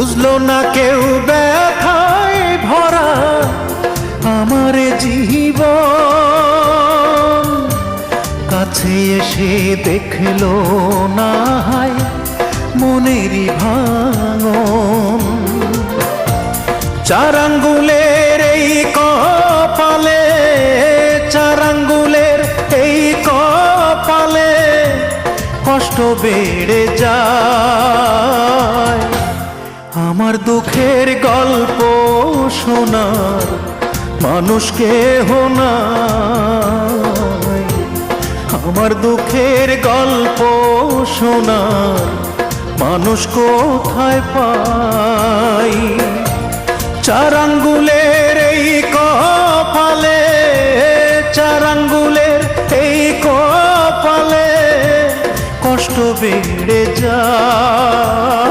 বুঝলো না কেউ ব্যথায় ভরা আমার জীবন, কাছে এসে দেখলো না হায় মনেরই ভাঙন। চার আঙ্গুলের এই কপালে, চার আঙ্গুলের এই কপালে কষ্ট বেড়ে যায়। আমার দুঃখের গল্প শোনার মানুষ কেহ নাই, আমার দুঃখের গল্প শোনার মানুষ কোথায় পাই। চার আঙ্গুলের এই কপালে, চার আঙ্গুলের এই কপালে কষ্ট বেড়ে যায়।